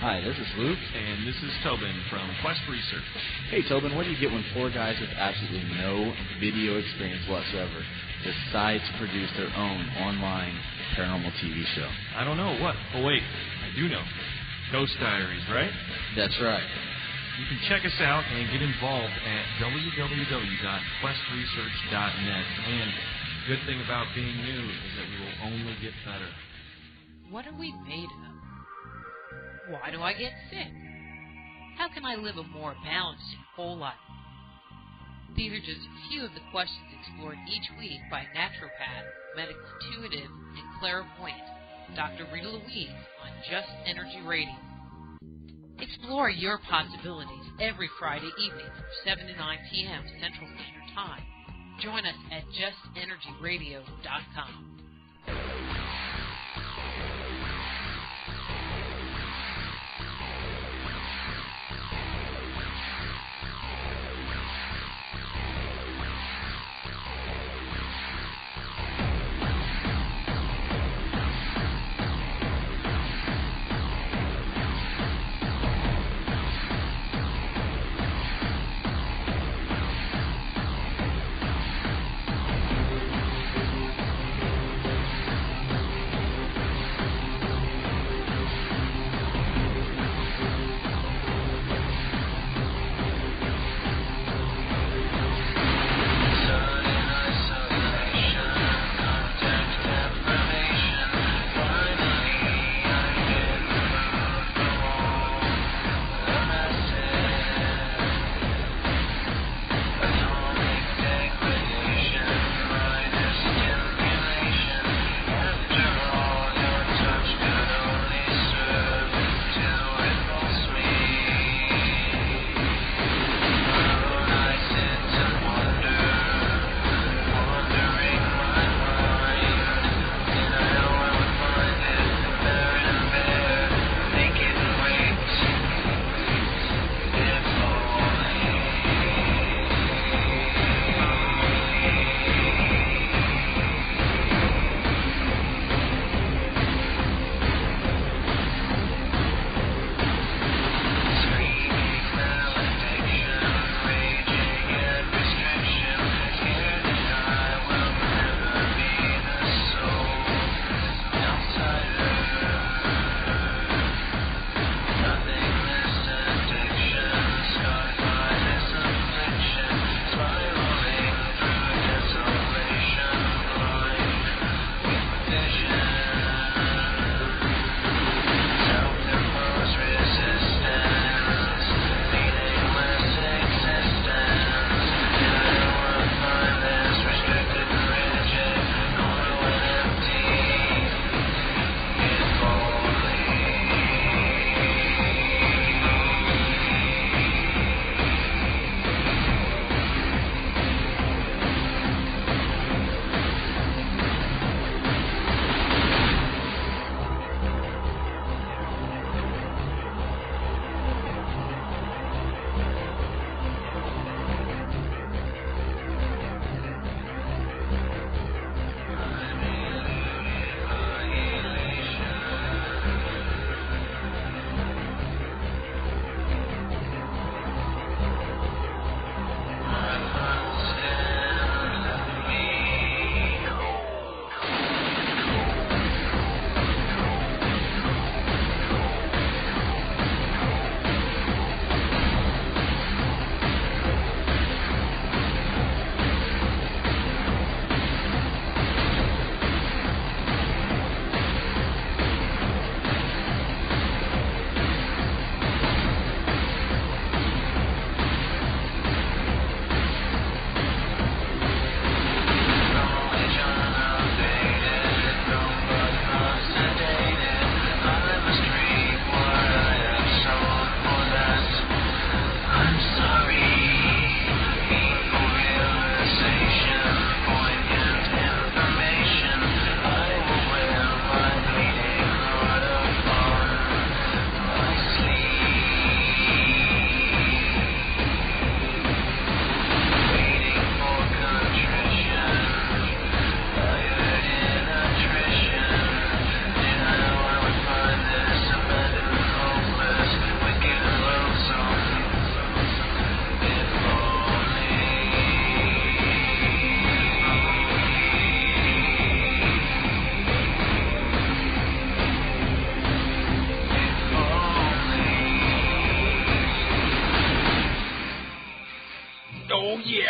Hi, this is Luke. And this is Tobin from Quest Research. Hey, Tobin, what do you get when four guys with absolutely no video experience whatsoever decide to produce their own online paranormal TV show? I don't know. What? Oh, wait. I do know. Ghost Diaries, right? That's right. You can check us out and get involved at www.questresearch.net. And the good thing about being new is that we will only get better. What are we made of? Why do I get sick? How can I live a more balanced and whole life? These are just a few of the questions explored each week by naturopath, medical intuitive, and clairvoyant Dr. Rita Louise on Just Energy Radio. Explore your possibilities every Friday evening from 7 to 9 p.m. Central Standard Time. Join us at justenergyradio.com.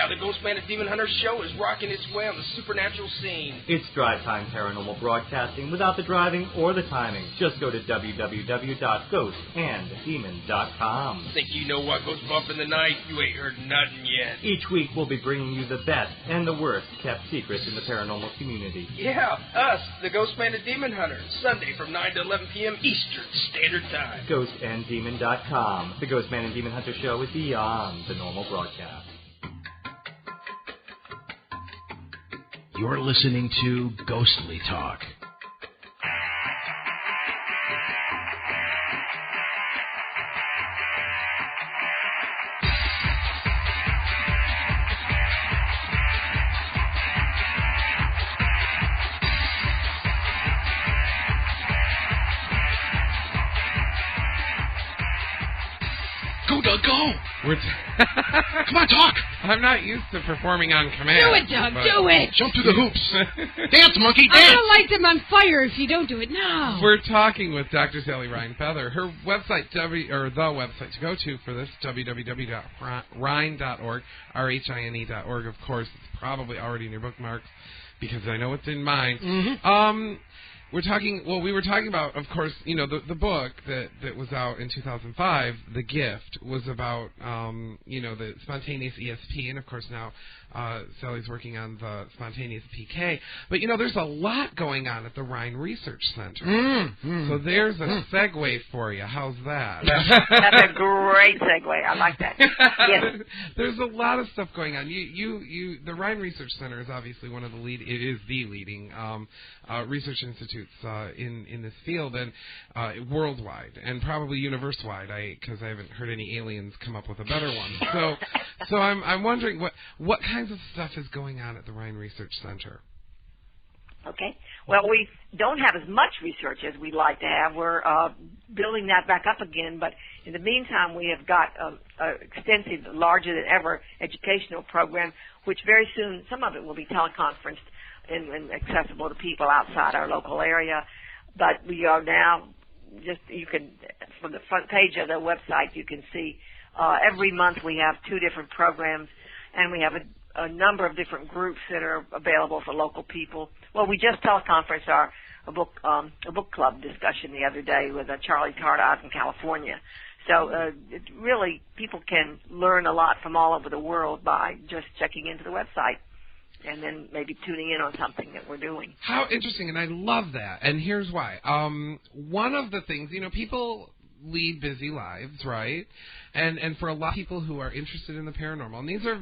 Yeah, the Ghostman and Demon Hunter show is rocking its way on the supernatural scene. It's drive time paranormal broadcasting without the driving or the timing. Just go to www.ghostanddemon.com. Think you know what goes bump in the night? You ain't heard nothing yet. Each week we'll be bringing you the best and the worst kept secrets in the paranormal community. Yeah, us, the Ghostman and Demon Hunter, Sunday from 9 to 11 p.m. Eastern Standard Time. Ghostanddemon.com. The Ghostman and Demon Hunter show is beyond the normal broadcast. You're listening to Ghostly Talk. Go! Come on, talk! I'm not used to performing on command. Do it, Doug, do it! Jump through the hoops! Dance, monkey, dance! I'm going to light them on fire if you don't do it now. We're talking with Dr. Sally Rhine Feather. Her website, the website to go to for this, www.rhine.org, RHINE.org. Of course, it's probably already in your bookmarks because I know it's in mine. Mm-hmm. We were talking about, of course, the book that was out in 2005, The Gift, was about, the spontaneous ESP, and of course now Sally's working on the spontaneous PK. But, there's a lot going on at the Rhine Research Center. So there's a segue for you. How's that? That's a great segue. I like that. Yes. There's a lot of stuff going on. The Rhine Research Center is obviously one of the leading research institutes in this field, and worldwide, and probably universe-wide, because I haven't heard any aliens come up with a better one. So I'm wondering what kinds of stuff is going on at the Rhine Research Center. Okay. Well, we don't have as much research as we'd like to have. We're building that back up again, but in the meantime, we have got an extensive, larger than ever educational program, which very soon, some of it will be teleconferenced and accessible to people outside our local area. But we are now from the front page of the website, you can see every month we have 2 different programs, and we have a number of different groups that are available for local people. Well, we just teleconferenced a book club discussion the other day with Charlie Tart out in California. So it really, people can learn a lot from all over the world by just checking into the website and then maybe tuning in on something that we're doing. How interesting, and I love that. And here's why. One of the things, people lead busy lives, right? And for a lot of people who are interested in the paranormal, and these are,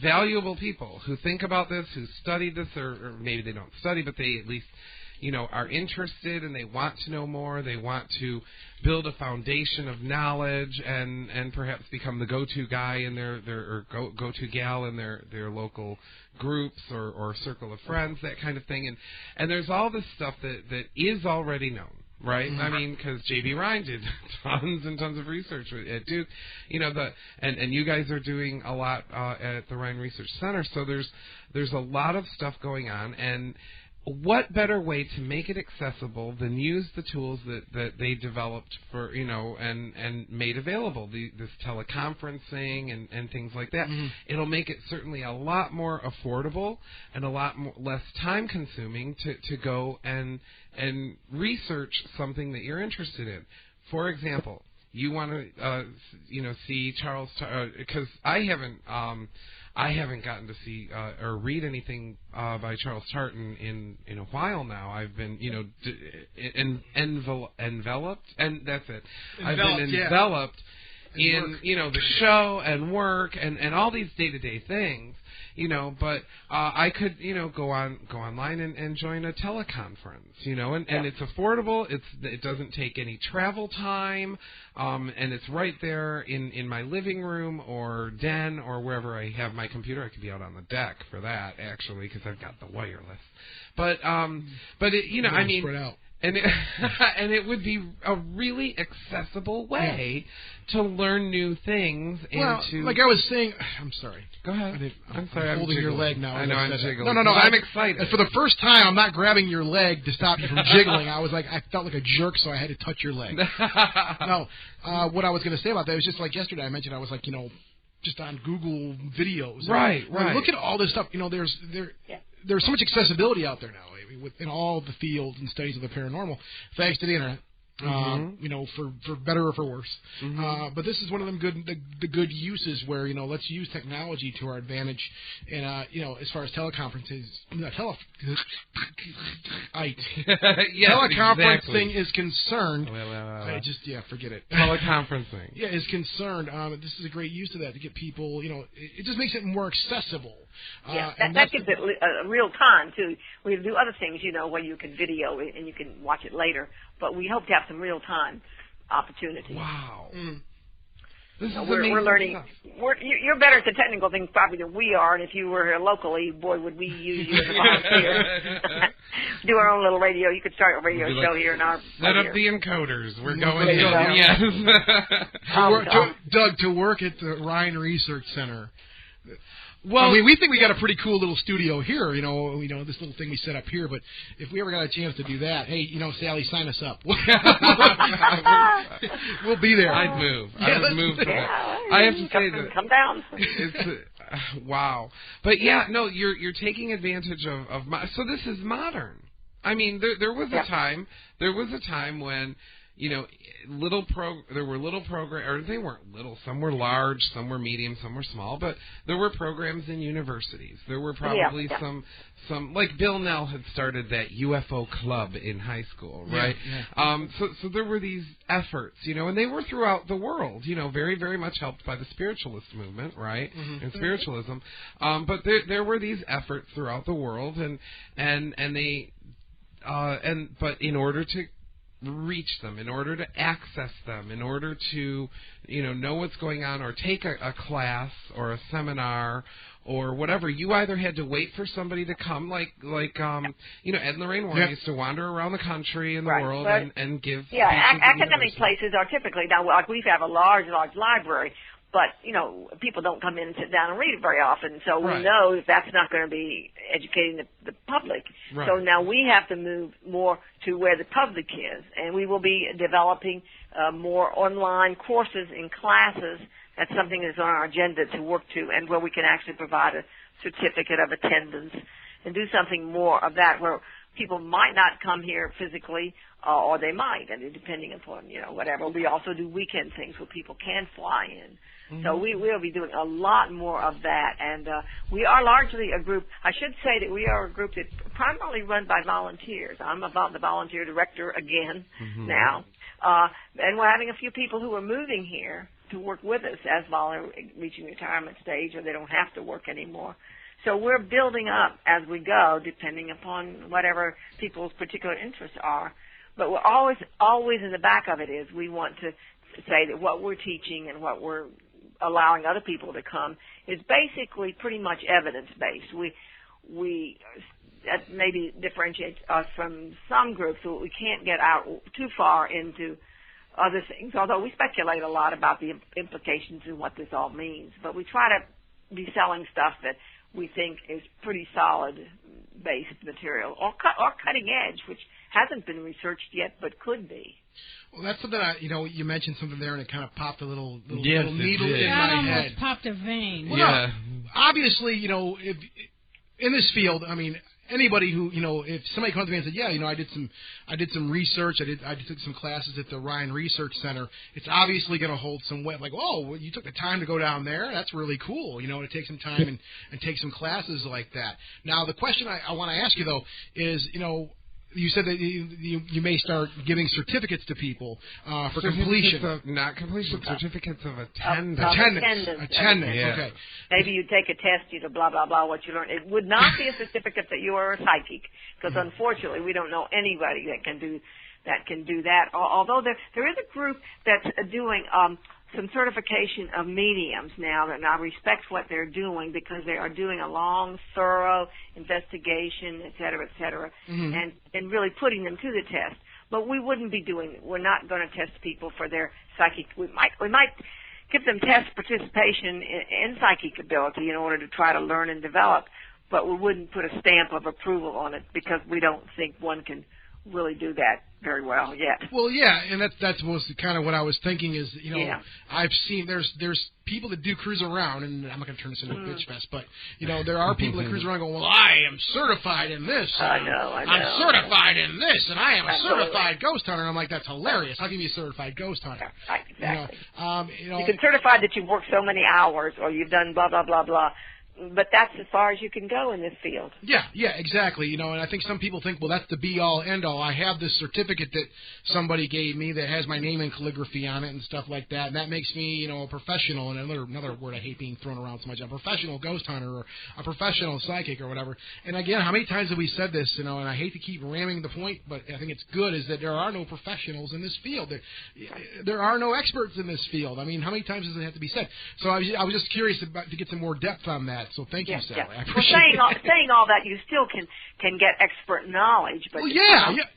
valuable people who think about this, who study this, or maybe they don't study, but they at least, are interested and they want to know more. They want to build a foundation of knowledge and perhaps become the go-to guy in their or go-to gal in their local groups or circle of friends, that kind of thing. And there's all this stuff that is already known. Right, I mean, because J.B. Rhine did tons and tons of research at Duke, and you guys are doing a lot at the Rhine Research Center. So there's a lot of stuff going on, and what better way to make it accessible than use the tools that they developed for, and made available, this teleconferencing and things like that. It'll make it certainly a lot more affordable and a lot less time-consuming to go and research something that you're interested in. For example, you want to, see Charles, because I haven't gotten to see or read anything by Charles Tart in a while now. I've been, enveloped, and that's it. I've been enveloped in, the show and work and all these day-to-day things. But I could, go online and join a teleconference, and it's affordable. It doesn't take any travel time, and it's right there in my living room or den or wherever I have my computer. I could be out on the deck for that, actually, because I've got the wireless. But it, I mean, spread out. And it would be a really accessible way to learn new things. Well, like I was saying, I'm sorry. Go ahead. I'm sorry. I'm holding your leg now. I know I'm jiggling. No. I'm excited. For the first time, I'm not grabbing your leg to stop you from jiggling. I felt like a jerk, so I had to touch your leg. No, what I was going to say about that was just like yesterday. I mentioned I was like, just on Google videos. Right. Look at all this stuff. There's so much accessibility out there now in all the fields and studies of the paranormal, thanks to the internet. For better or for worse. But this is one of them good uses where, let's use technology to our advantage. And, as far as teleconferencing is concerned, forget it. Teleconferencing. Is concerned. This is a great use of that to get people, it just makes it more accessible. That gives it real time, too. We do other things, where you can video it and you can watch it later. But we hope to have some real-time opportunity. Wow. We're learning. You're better at the technical things probably than we are, and if you were here locally, boy, would we use you as a volunteer. Do our own little radio. You could start a radio show here in our... Set up the encoders. We're going in. Yes. Doug, to work at the Rhine Research Center... Well, we think we got a pretty cool little studio here, this little thing we set up here. But if we ever got a chance to do that, hey, Sally, sign us up. We'll be there. I'd move. I would move. I have to say that come down. It's wow. But you're taking advantage of. So this is modern. I mean, there was a time. There was a time when. There were little programs, or they weren't little. Some were large, some were medium, some were small. But there were programs in universities. There were probably some like Bill Nell had started that UFO club in high school, right? So there were these efforts, and they were throughout the world, very, very much helped by the spiritualist movement, right? And spiritualism. But there were these efforts throughout the world, but in order to reach them, in order to access them, in order to, know what's going on or take a class or a seminar or whatever, you either had to wait for somebody to come, like Ed and Lorraine Warren used to wander around the country and the world and give. Yeah, academic places are typically, now, like we have a large library, but, people don't come in and sit down and read it very often, so we know that that's not going to be educating the public. Right. So now we have to move more to where the public is, and we will be developing more online courses and classes. That's something that's on our agenda to work to, and where we can actually provide a certificate of attendance and do something more of that, where people might not come here physically, or they might, and depending upon, whatever. We also do weekend things where people can fly in. So we will be doing a lot more of that, and we are largely a group. I should say that we are a group that's primarily run by volunteers. I'm about the volunteer director again now, and we're having a few people who are moving here to work with us as reaching retirement stage, or they don't have to work anymore. So we're building up as we go, depending upon whatever people's particular interests are. But we're always in the back of it is we want to say that what we're teaching and what we're allowing other people to come is basically pretty much evidence-based. We that maybe differentiates us from some groups, so we can't get out too far into other things, although we speculate a lot about the implications and what this all means. But we try to be selling stuff that we think is pretty solid-based material, or cutting edge, which hasn't been researched yet but could be. Well, that's something you mentioned something there, and it kind of popped a little needle in my That head. almost popped a vein. Well, no, obviously, if, in this field, I mean, anybody who, if somebody comes to me and said, I did some research, I took some classes at the Rhine Research Center, it's obviously going to hold some weight. Like, well, you took the time to go down there. That's really cool, to take some time and take some classes like that. Now, the question I want to ask you, though, is, you said that you may start giving certificates to people for completion. Not completion, certificates of attendance. Attendance, okay. Maybe you take a test, blah, blah, blah, what you learned. It would not be a certificate that you are a psychic, because unfortunately we don't know anybody that can do that. Although there is a group that's doing some certification of mediums now, and I respect what they're doing because they are doing a long, thorough investigation, et cetera, and really putting them to the test. But we're not going to test people for their psychic. We might give them test participation in psychic ability in order to try to learn and develop, but we wouldn't put a stamp of approval on it because we don't think one can really do that very well yet. Well, yeah, and that's was kind of what I was thinking is, Yeah. I've seen there's people that do cruise around, and I'm not going to turn this into a bitch fest, but, there are people that cruise around going, well, I am certified in this. I know. I'm certified in this, and I am a Absolutely. certified ghost hunter. And I'm like, that's hilarious. How can you be a certified ghost hunter? Right, exactly. You can certify that you've worked so many hours or you've done blah, blah, blah, blah. But that's as far as you can go in this field. Yeah, exactly. And I think some people think, well, that's the be-all, end-all. I have this certificate that somebody gave me that has my name in calligraphy on it and stuff like that, and that makes me, a professional. And another word I hate being thrown around so much, a professional ghost hunter or a professional psychic or whatever. And again, how many times have we said this, and I hate to keep ramming the point, but I think it's good, is that there are no professionals in this field. There are no experts in this field. I mean, how many times does it have to be said? So I was just curious to get some more depth on that. So thank you, Sally. I appreciate saying all that, you still can get expert knowledge, but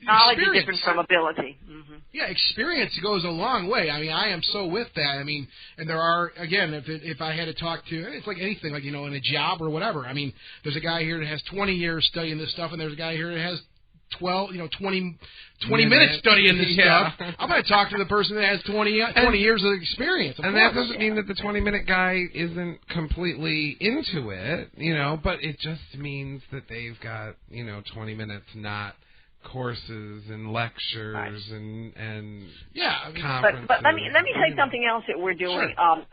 knowledge is different from ability. Mm-hmm. Yeah, experience goes a long way. I mean, I am so with that. I mean, and there are, again, if I had to talk to, it's like anything, like, in a job or whatever. I mean, there's a guy here that has 20 years studying this stuff, and there's a guy here that has 20 minutes studying this stuff. I'm going to talk to the person that has 20 years of experience. And that doesn't mean that the 20-minute guy isn't completely into it, but it just means that they've got, 20 minutes, not courses and lectures and conferences. But let me say something else that we're doing. Sure.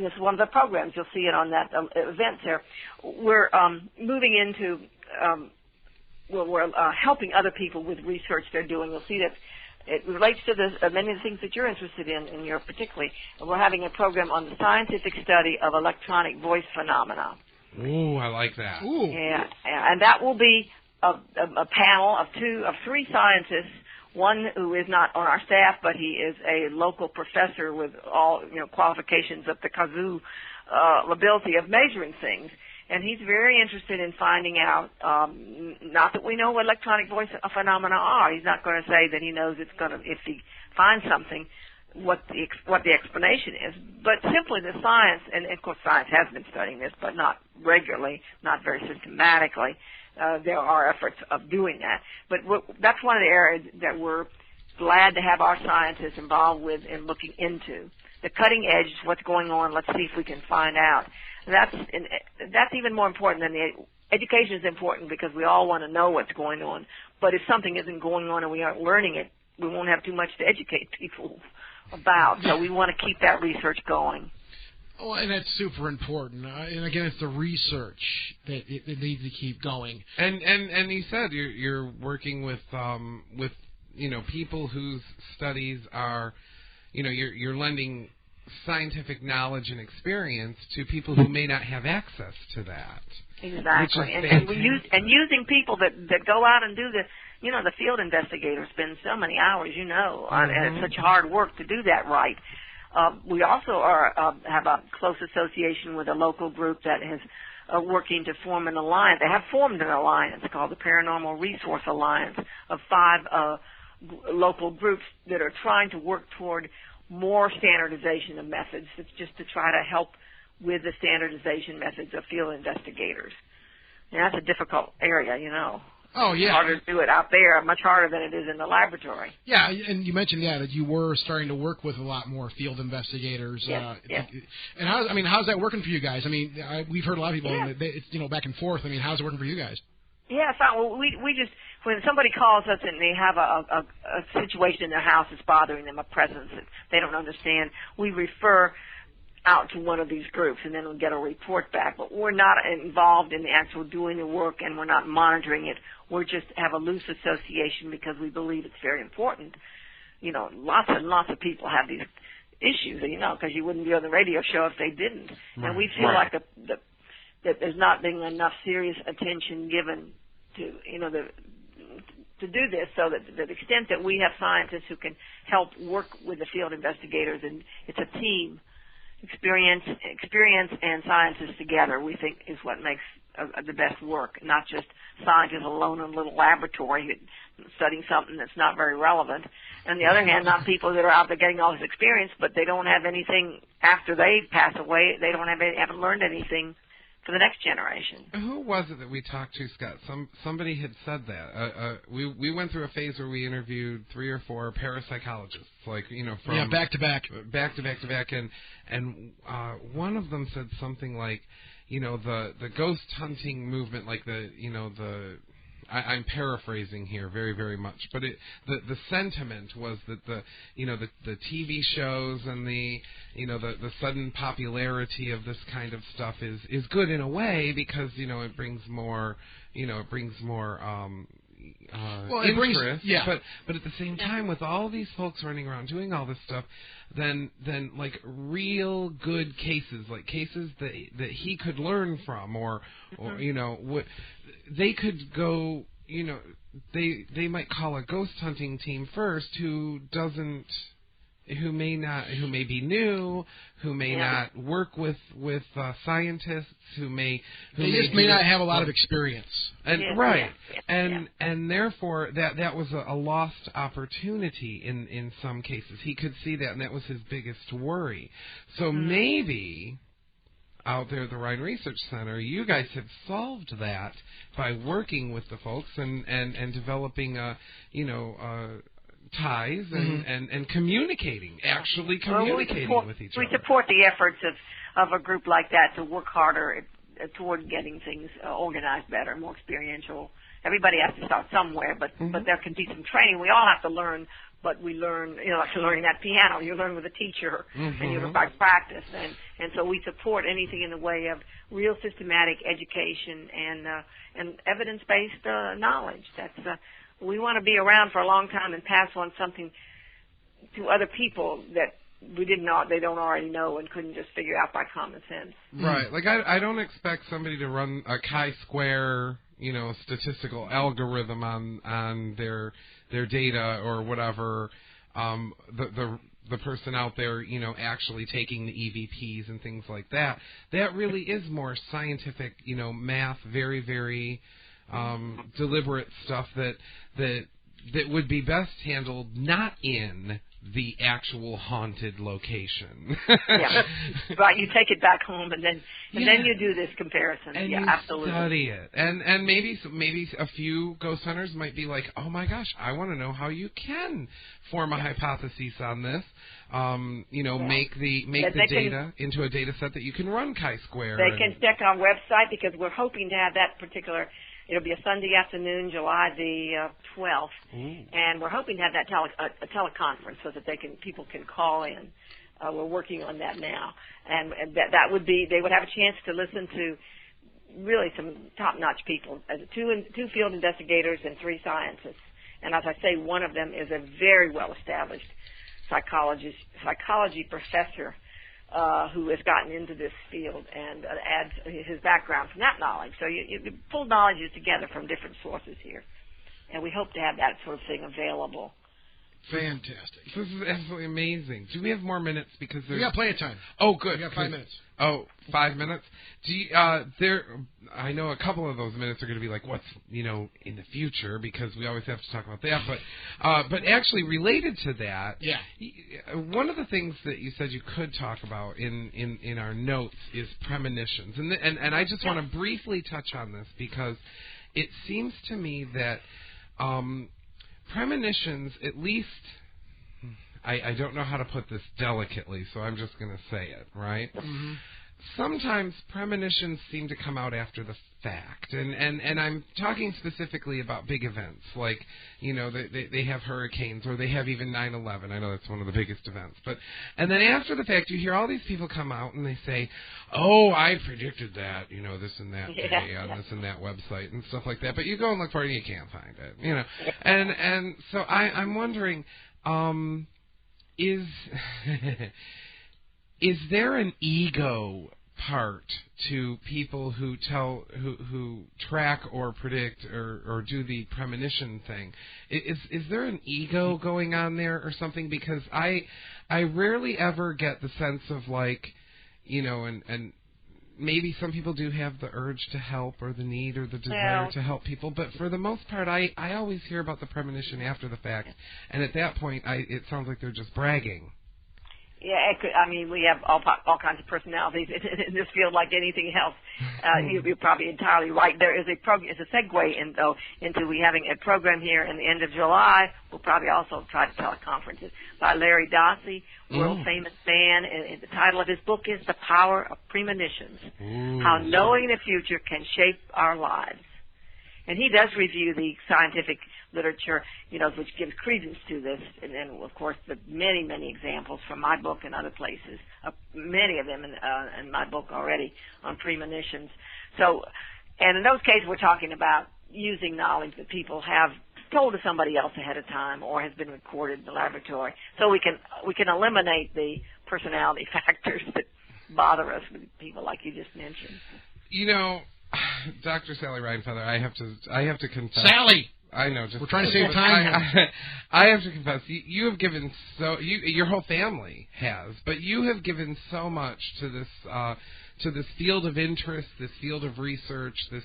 This is one of the programs. You'll see it on that event there. We're moving into we're helping other people with research they're doing. You'll see that it relates to many of the things that you're interested in, and you're particularly. We're having a program on the scientific study of electronic voice phenomena. Ooh, I like that. Ooh. Yeah, and that will be a panel of three scientists. One who is not on our staff, but he is a local professor with all qualifications of the kazoo ability of measuring things. And he's very interested in finding out, not that we know what electronic voice phenomena are. He's not going to say that he knows if he finds something, what the explanation is, but simply the science, and of course science has been studying this, but not regularly, not very systematically. There are efforts of doing that. But that's one of the areas that we're glad to have our scientists involved with in looking into. The cutting edge is what's going on. Let's see if we can find out. That's even more important than the education is important because we all want to know what's going on. But if something isn't going on and we aren't learning it, we won't have too much to educate people about. So we want to keep that research going. Oh, and that's super important. And again, it's the research that it needs to keep going. And you said you're working with people whose studies are, you're lending scientific knowledge and experience to people who may not have access to that. Exactly, and using people that go out and do the field investigators spend so many hours, and it's such hard work to do that right. We also have a close association with a local group that is working to form an alliance. They have formed an alliance called the Paranormal Resource Alliance of 5 local groups that are trying to work toward more standardization of methods. It's just to try to help with the standardization methods of field investigators. And that's a difficult area, Oh, yeah. It's harder to do it out there, much harder than it is in the laboratory. Yeah, and you mentioned, that you were starting to work with a lot more field investigators. Yes. And how's that working for you guys? I mean, we've heard a lot of people, it's, back and forth. I mean, how's it working for you guys? Yeah, fine. Well, we just, when somebody calls us and they have a situation in their house that's bothering them, a presence that they don't understand, we refer out to one of these groups, and then we'll get a report back. But we're not involved in the actual doing the work, and we're not monitoring it. We just have a loose association because we believe it's very important. Lots and lots of people have these issues, because you wouldn't be on the radio show if they didn't. Right. And we feel like that there's not been enough serious attention given to, to do this, so that to the extent that we have scientists who can help work with the field investigators, and it's a team. Experience and scientists together, we think, is what makes the best work, not just scientists alone in a little laboratory studying something that's not very relevant. On the other hand, not people that are out there getting all this experience, but they don't have anything after they pass away. They haven't learned anything for the next generation. Who was it that we talked to, Scott? Somebody had said that. We went through a phase where we interviewed 3 or 4 parapsychologists, like, from back to back, and one of them said something like, the ghost hunting movement, like I'm paraphrasing here very, very much, but the sentiment was that the TV shows and the sudden popularity of this kind of stuff is good in a way because it brings more interest. But at the same time, with all these folks running around doing all this stuff, then like real good cases, like cases that he could learn from, or they could go, they might call a ghost hunting team first who may be new, who may not work with scientists, who may not have a lot of experience. And and therefore that was a lost opportunity in some cases. He could see that, and that was his biggest worry. So maybe out there at the Rhine Research Center, you guys have solved that by working with the folks and developing ties and communicating, actually communicating with each other. We support the efforts of a group like that to work harder toward getting things organized better, more experiential. Everybody has to start somewhere, but there can be some training. We all have to learn, but we learn, like learning that piano. You learn with a teacher, and you learn by practice. And so we support anything in the way of real systematic education and evidence-based knowledge. We want to be around for a long time and pass on something to other people that they don't already know and couldn't just figure out by common sense. Right. Like I don't expect somebody to run a chi-square, statistical algorithm on their data or whatever. The person out there, actually taking the EVPs and things like that. That really is more scientific, math, very, very deliberate stuff that would be best handled not in the actual haunted location. Right. You take it back home and then you do this comparison. And you absolutely study it. And maybe a few ghost hunters might be like, oh my gosh, I want to know how you can form a hypothesis on this. Make the data into a data set that you can run chi-square. They can check our website because we're hoping to have that particular. It'll be a Sunday afternoon, July the 12th, and we're hoping to have that a teleconference so that people can call in. We're working on that now, and that would be they would have a chance to listen to really some top-notch people, two field investigators and 3 scientists. And as I say, one of them is a very well-established psychology professor. Who has gotten into this field and adds his background from that knowledge. So you pull knowledges together from different sources here. And we hope to have that sort of thing available. Fantastic. This is absolutely amazing. Do we have more minutes? Because we got plenty of time. Oh, good. We got 5 minutes. Oh, 5 minutes? I know a couple of those minutes are going to be like, what's, in the future, because we always have to talk about that. But actually related to that, one of the things that you said you could talk about in our notes is premonitions. And I just want to briefly touch on this because it seems to me that premonitions, at least, I don't know how to put this delicately, so I'm just going to say it, right? Mm-hmm. Sometimes premonitions seem to come out after the fact, and I'm talking specifically about big events, like, they have hurricanes, or they have even 9/11. I know that's one of the biggest events. And then after the fact, you hear all these people come out and they say, oh, I predicted that, this and that day on this and that website and stuff like that. But you go and look for it and you can't find it, And so I'm wondering, is there an ego part to people who track or predict or do the premonition thing? Is there an ego going on there or something? Because I rarely ever get the sense of like, and maybe some people do have the urge to help or the need or the desire to help people, but for the most part, I always hear about the premonition after the fact, and at that point, it sounds like they're just bragging. Yeah, I mean, we have all kinds of personalities in this field, like anything else. You're probably entirely right. There is a segue into we having a program here in the end of July. We'll probably also try to teleconference it by Larry Dossey, world famous man. And the title of his book is The Power of Premonitions: How Knowing the Future Can Shape Our Lives. And he does review the scientific literature, which gives credence to this, and then, of course, the many, many examples from my book and other places, many of them in my book already on premonitions. So, and in those cases, we're talking about using knowledge that people have told to somebody else ahead of time or has been recorded in the laboratory, so we can eliminate the personality factors that bother us with people like you just mentioned. Dr. Sally Rhinefeather, I have to confess. Sally! I know. We're trying to save time. I have to confess, you have given your whole family has, but you have given so much to this field of interest, this field of research, this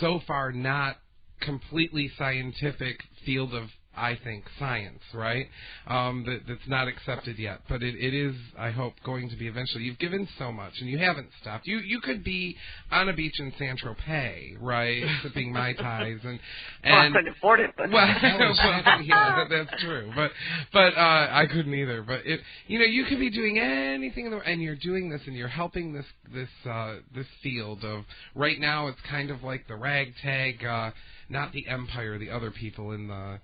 so far not completely scientific field of, I think, science, right? That's not accepted yet, but it is, I hope, going to be eventually. You've given so much, and you haven't stopped. You could be on a beach in Saint-Tropez, right, sipping Mai Tais, and I couldn't afford it, but yeah, that's true. But I couldn't either. But you could be doing anything, and you're doing this, and you're helping this field of. Right now, it's kind of like the ragtag, not the Empire, the other people in the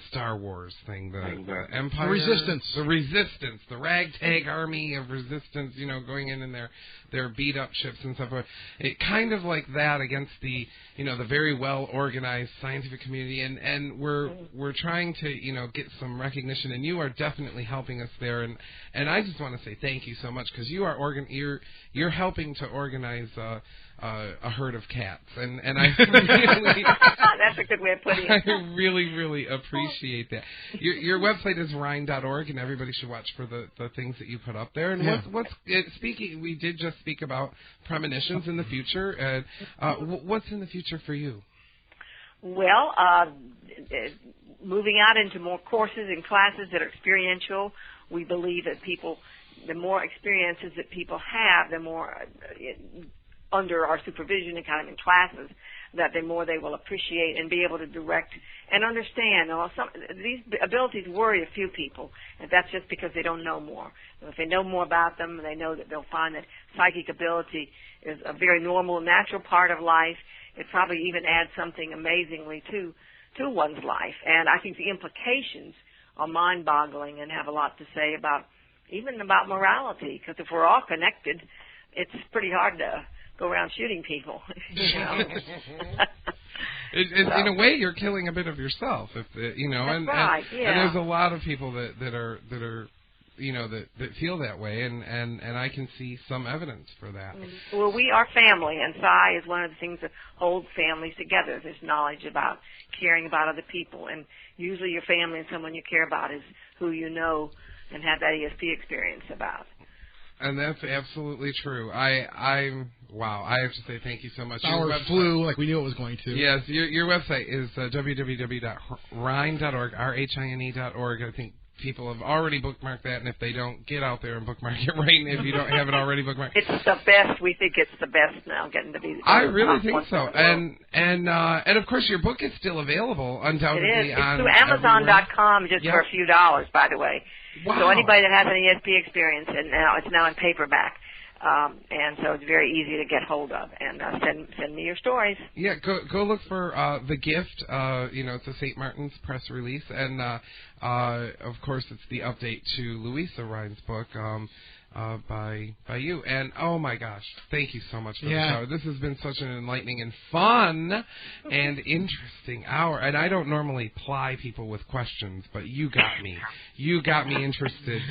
Star Wars thing, the Empire, the Resistance, the ragtag army of Resistance, going in their beat up ships and stuff. It kind of like that against the the very well organized scientific community, and we're trying to get some recognition, and you are definitely helping us there, and I just want to say thank you so much, because you are you're helping to organize a herd of cats, and I really that's a good way of putting it. I really appreciate that. Your website is Rhine.org, and everybody should watch for the things that you put up there. And we did just speak about premonitions in the future. And what's in the future for you? Well, moving out into more courses and classes that are experiential. We believe that the more experiences that people have, the more under our supervision and kind of in classes, that the more they will appreciate and be able to direct and understand. These abilities worry a few people, and that's just because they don't know more. If they know more about them, they know that they'll find that psychic ability is a very normal, natural part of life. It probably even adds something amazingly to one's life. And I think the implications are mind-boggling and have a lot to say about morality, because if we're all connected, it's pretty hard to go around shooting people. In a way, you're killing a bit of yourself, That's and right, yeah. And there's a lot of people that are that feel that way, and I can see some evidence for that. Well, we are family, and Psi is one of the things that holds families together. There's knowledge about caring about other people, and usually your family and someone you care about is who you know and have that ESP experience about. And that's absolutely true. Wow, I have to say thank you so much. Our flew like we knew it was going to. Yes, your website is www.rhine.org, RHINE.org. I think people have already bookmarked that, and if they don't, get out there and bookmark it right if you don't have it already bookmarked. It's the best. We think it's the best now, getting to be I really think so. And of course, your book is still available, undoubtedly. It is. It's on through Amazon.com just for a few dollars, by the way. Wow. So anybody that has an ESP experience, and it's now in paperback. And so it's very easy to get hold of. And send me your stories. Yeah, go look for The Gift. It's a St. Martin's press release. And, of course, it's the update to Louisa Rhine's book by you. And, oh, my gosh, thank you so much for the show. This has been such an enlightening and fun and interesting hour. And I don't normally ply people with questions, but you got me. You got me interested.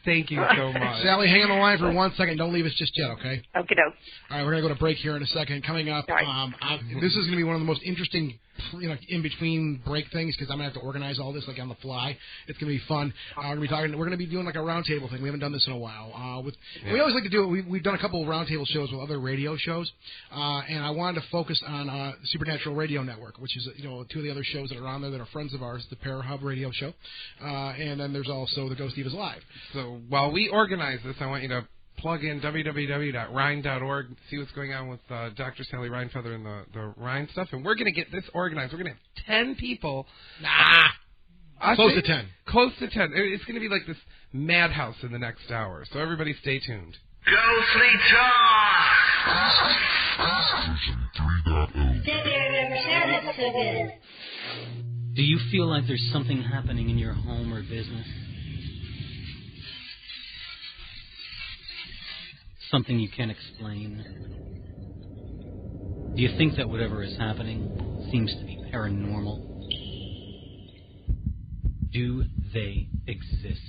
Thank you so much. Sally, hang on the line for 1 second. Don't leave us just yet, okay? Okay. All right, we're going to go to break here in a second. Coming up, this is going to be one of the most interesting in-between break things, because I'm going to have to organize all this like on the fly. It's going to be fun. We're going to be doing like a roundtable thing. We haven't done this in a while. We always like to do it. We've done a couple of roundtable shows with other radio shows, and I wanted to focus on the Supernatural Radio Network, which is two of the other shows that are on there that are friends of ours, the Parahub radio show, and then there's also the Ghost Divas Live. So while we organize this, I want you to plug in www.rhine.org, see what's going on with Dr. Sally Rhinefeather and the Rhine stuff, and we're going to get this organized. We're going to have 10 people. Close to 10. Close to 10. It's going to be like this madhouse in the next hour, so everybody stay tuned. Ghostly Talk! Do you feel like there's something happening in your home or business? Something you can't explain? Do you think that whatever is happening seems to be paranormal? Do they exist?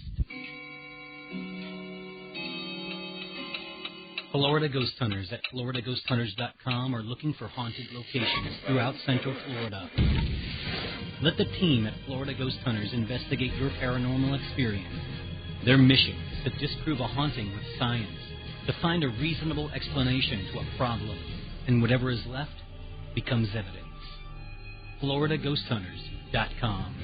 Florida Ghost Hunters at FloridaGhostHunters.com are looking for haunted locations throughout Central Florida. Let the team at Florida Ghost Hunters investigate your paranormal experience. Their mission is to disprove a haunting with science, to find a reasonable explanation to a problem, and whatever is left becomes evidence. FloridaGhostHunters.com.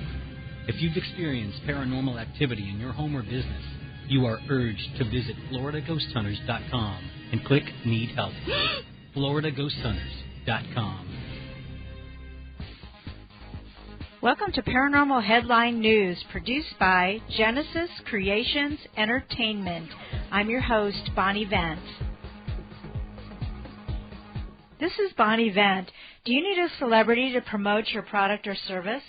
If you've experienced paranormal activity in your home or business, you are urged to visit FloridaGhostHunters.com and click Need Help. FloridaGhostHunters.com. Welcome to Paranormal Headline News, produced by Genesis Creations Entertainment. I'm your host, Bonnie Vent. This is Bonnie Vent. Do you need a celebrity to promote your product or service?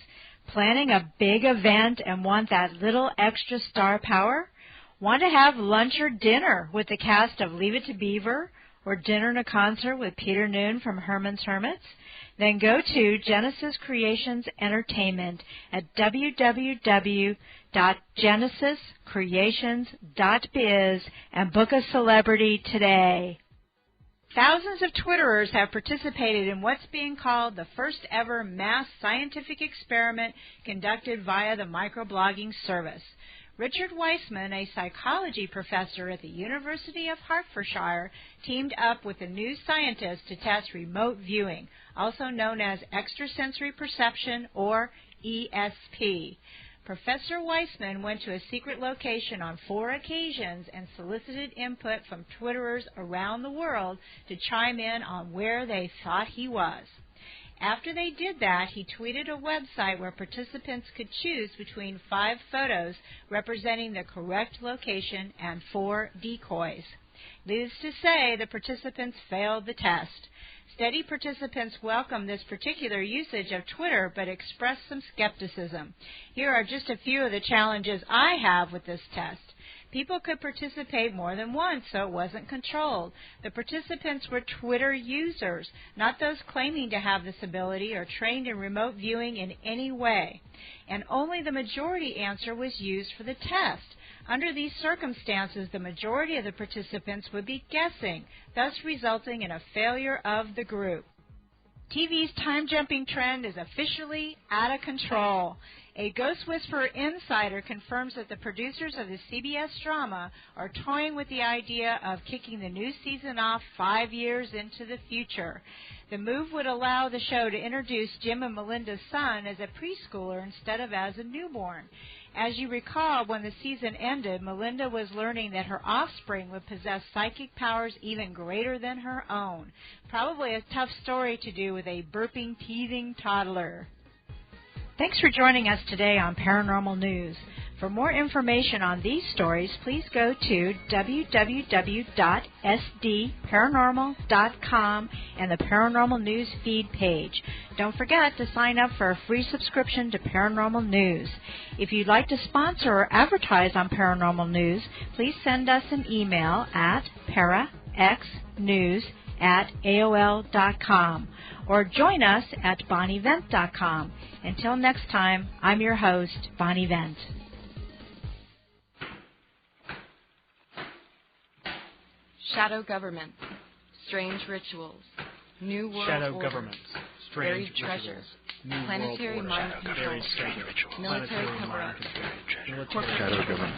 Planning a big event and want that little extra star power? Want to have lunch or dinner with the cast of Leave It to Beaver, or dinner and a concert with Peter Noon from Herman's Hermits? Then go to Genesis Creations Entertainment at www.genesiscreations.biz and book a celebrity today. Thousands of Twitterers have participated in what's being called the first ever mass scientific experiment conducted via the microblogging service. Richard Weissman, a psychology professor at the University of Hertfordshire, teamed up with a new scientist to test remote viewing, also known as extrasensory perception, or ESP. Professor Weissman went to a secret location on 4 occasions and solicited input from Twitterers around the world to chime in on where they thought he was. After they did that, he tweeted a website where participants could choose between 5 photos representing the correct location and 4 decoys. Needless to say, the participants failed the test. Steady participants welcomed this particular usage of Twitter, but expressed some skepticism. Here are just a few of the challenges I have with this test. People could participate more than once, so it wasn't controlled. The participants were Twitter users, not those claiming to have this ability or trained in remote viewing in any way. And only the majority answer was used for the test. Under these circumstances, the majority of the participants would be guessing, thus resulting in a failure of the group. TV's time-jumping trend is officially out of control. A Ghost Whisperer insider confirms that the producers of the CBS drama are toying with the idea of kicking the new season off 5 years into the future. The move would allow the show to introduce Jim and Melinda's son as a preschooler instead of as a newborn. As you recall, when the season ended, Melinda was learning that her offspring would possess psychic powers even greater than her own. Probably a tough story to do with a burping, teething toddler. Thanks for joining us today on Paranormal News. For more information on these stories, please go to www.sdparanormal.com and the Paranormal News feed page. Don't forget to sign up for a free subscription to Paranormal News. If you'd like to sponsor or advertise on Paranormal News, please send us an email at paraxnews@aol.com or join us at bonnievent.com. Until next time, I'm your host, Bonnie Vent. Shadow governments, strange rituals, new world Shadow orders, governments, buried strange treasure, rituals. Planetary mind control. Military cover-up. Shadow government.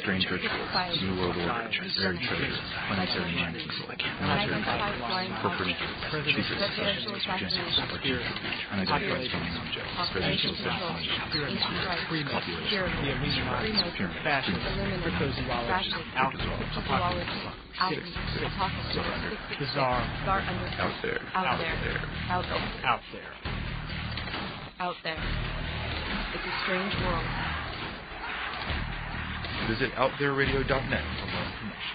Strange rituals. New world order. Buried treasures. Planetary mind control. Military power. Corporate interests. Secret societies. Unidentified flying objects. Presidential assassination. Fashion. Cryptozoology. Alcohol. Bizarre. Out there. Out there. It's a strange world. Visit OutThereRadio.net for more information.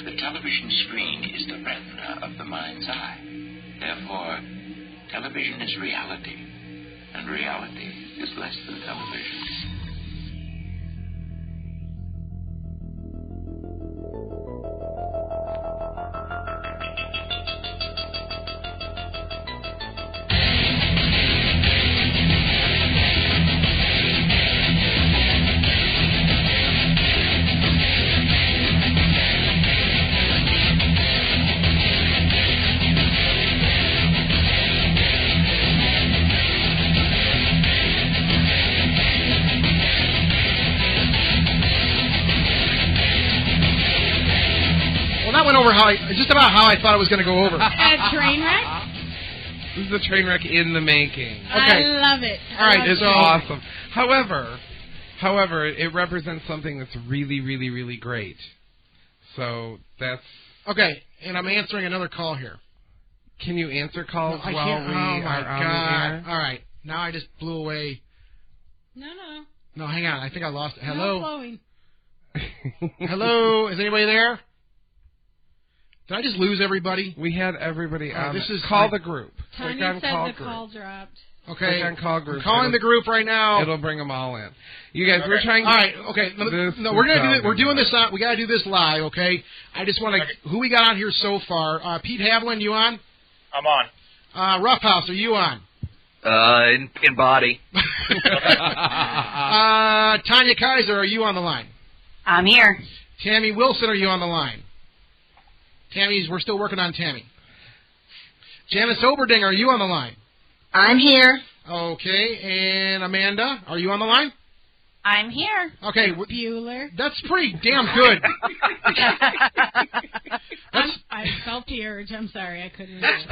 The television screen is the retina of the mind's eye. Therefore, television is reality, and reality is less than television. Went over just about how I thought it was going to go over. A train wreck? This is a train wreck in the making. Okay. I love it. All right, It's awesome. However, it represents something that's really, really, really great. So that's... Okay, and I'm answering another call here. Can you answer calls no, while we are on the air? All right, now I just blew away. No, hang on. I think I lost it. Hello? No flowing. Hello? Is anybody there? Did I just lose everybody? We had everybody on. This is call the group. Tanya said the call dropped. Okay. On call group. I'm calling the group right now. It'll bring them all in. You guys, we're trying. All right. Okay. No, we're gonna do it. We're doing this. We gotta do this live. Okay. I just want to. Who we got on here so far? Pete Haviland, you on? I'm on. Roughhouse, are you on? In body. Tanya Kaiser, are you on the line? I'm here. Tammy Wilson, are you on the line? We're still working on Tammy. Janice Oberding, are you on the line? I'm here. Okay, and Amanda, are you on the line? I'm here. Okay. Bueller. That's pretty damn good. I felt the urge. I'm sorry, I couldn't. That's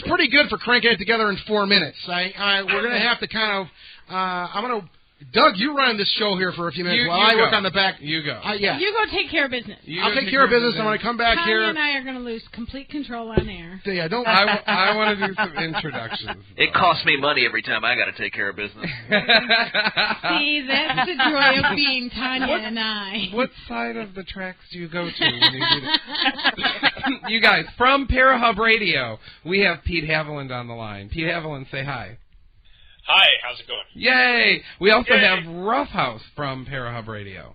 pretty good for cranking it together in 4 minutes. We're going to have to kind of... I'm going to... Doug, you run this show here for a few minutes while I work on the back. You go. Yeah. You go take care of business. I'll take care of business. I'm going to come back Tanya here. and I are going to lose complete control on air. Yeah, don't. I want to do some introductions. It costs me money every time I got to take care of business. See, that's the joy of being Tanya and I. What side of the tracks do you go to when you do that? You guys, from Parahub Radio, we have Pete Haviland on the line. Pete Haviland, say hi. Hi, how's it going? Yay! We also have Roughhouse from Parahub Radio.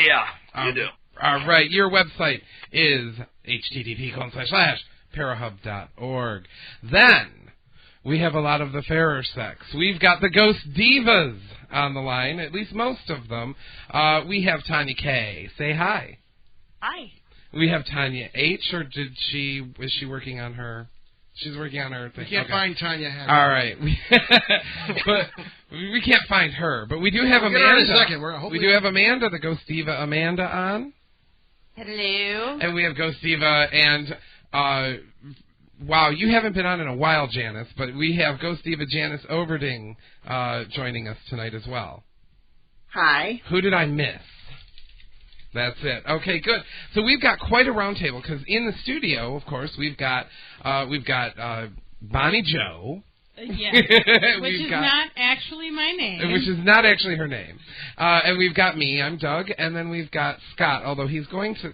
Yeah, you do. All right, your website is http://parahub.org. Then we have a lot of the fairer sex. We've got the Ghost Divas on the line, at least most of them. We have Tanya K. Say hi. Hi. We have Tanya H. Or is she working on her? She's working on her thing. We can't find Tanya. All right. But we can't find her. But we do have Amanda. In a second. We do have Amanda, the Ghost Diva Amanda, on. Hello. And we have Ghost Diva and, wow, you haven't been on in a while, Janice, but we have Ghost Diva Janice Oberding joining us tonight as well. Hi. Who did I miss? That's it. Okay, good. So we've got quite a round table because in the studio, of course, we've got Bonnie Jo. Yes, which is not actually my name. Which is not actually her name. And we've got me, I'm Doug, and then we've got Scott, although he's supposed to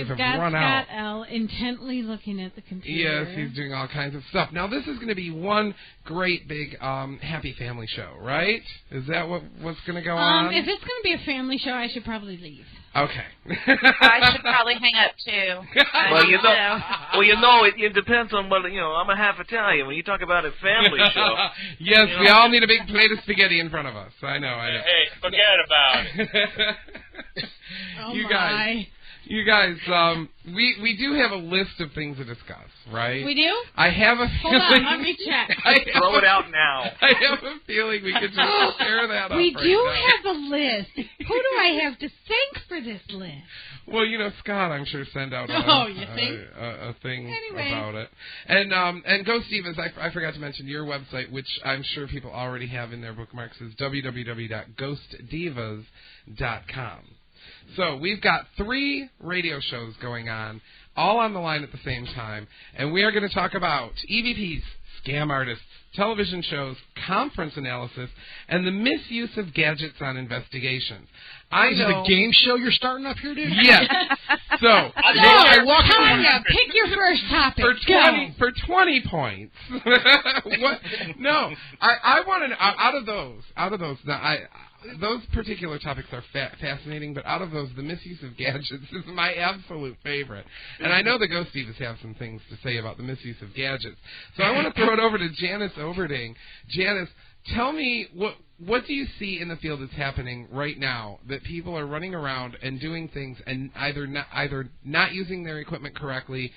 have run out. We've got Scott L. intently looking at the computer. Yes, he's doing all kinds of stuff. Now, this is going to be one great big happy family show, right? Is that what's going to go on? If it's going to be a family show, I should probably leave. Okay. I should probably hang up too. It depends on whether I'm a half Italian. When you talk about a family show, yes, we all need a big plate of spaghetti in front of us. I know. Hey, forget about it. Oh you my. guys, You guys, we do have a list of things to discuss, right? We do? I have a feeling... Hold on, let me check. Throw it out now. I have a feeling we could just tear that up We right do now. have a list. Who do I have to thank for this list? Well, Scott, I'm sure, send out a thing about it. And Ghost Divas, I forgot to mention your website, which I'm sure people already have in their bookmarks, is www.ghostdivas.com. So we've got 3 radio shows going on, all on the line at the same time, and we are going to talk about EVPs, scam artists, television shows, conference analysis, and the misuse of gadgets on investigations. Is it a game show you're starting up here, dude? Yes. So, Tanya, pick your first topic. For 20 points. What? No, I want to know, out of those. Now, those particular topics are fascinating, but out of those, the misuse of gadgets is my absolute favorite. And I know the Ghost Divas have some things to say about the misuse of gadgets. So I want to throw it over to Janice Overding. Janice, tell me, what do you see in the field that's happening right now that people are running around and doing things and either not using their equipment correctly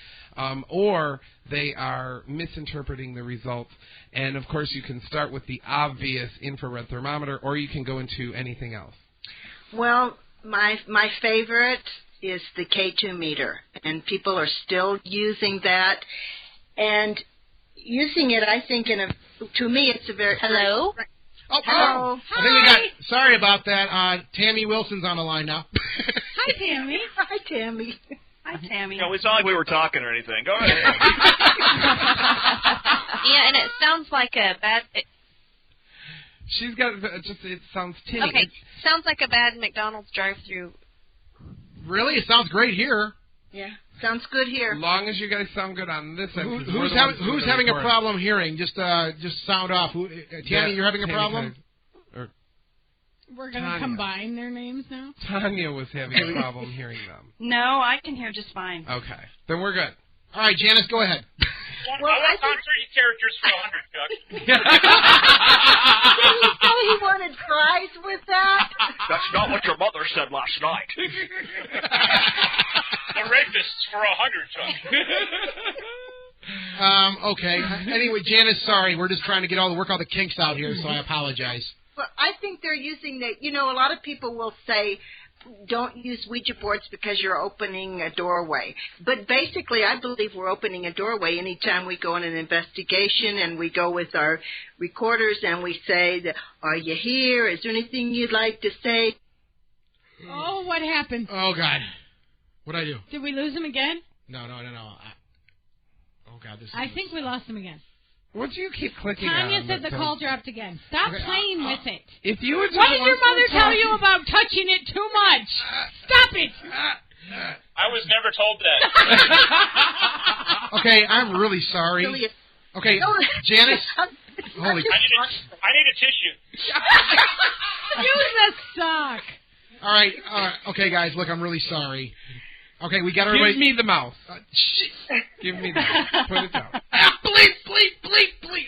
or they are misinterpreting the results? And, of course, you can start with the obvious infrared thermometer, or you can go into anything else. Well, my favorite is the K2 meter, and people are still using that. And using it, I think, to me, it's a very... Hello? Oh, hello. I think we got... Sorry about that. Tammy Wilson's on the line now. Hi, Tammy. Hi, Tammy. Hi, Tammy. No, it's not like we were talking or anything. Go ahead. Yeah, and it sounds like a bad... She's got... It sounds tinny. Okay, sounds like a bad McDonald's drive-thru. Really? It sounds great here. Yeah, sounds good here. As long as you guys sound good on this end. Who's having a problem hearing? Just sound off. Tammy, you're having a problem? We're going to combine their names now? Tanya was having a problem hearing them. No, I can hear just fine. Okay, then we're good. All right, Janice, go ahead. Well, I want 3 characters for 100, Chuck. Did he say he wanted fries with that? That's not what your mother said last night. The rapists for 100, Chuck. Okay. Anyway, Janice, sorry. We're just trying to work all the kinks out here, so I apologize. Well, I think they're using the... a lot of people will say, don't use Ouija boards because you're opening a doorway. But basically, I believe we're opening a doorway anytime we go on an investigation and we go with our recorders and we say, are you here? Is there anything you'd like to say? Oh, what happened? Oh, God. What'd I do? Did we lose him again? No. Oh, God. I think we lost him again. What do you keep clicking on? Tanya said the call dropped again. Stop playing with it. If you would just what did your mother tell you about touching it too much? Stop it. I was never told that. Okay, I'm really sorry. Okay, Janice. Holy. I need a tissue. Use a sock. All right. Okay, guys. Look, I'm really sorry. Okay, we got everybody. Give me the mouse. Give me the mouse. Put it down. Bleep.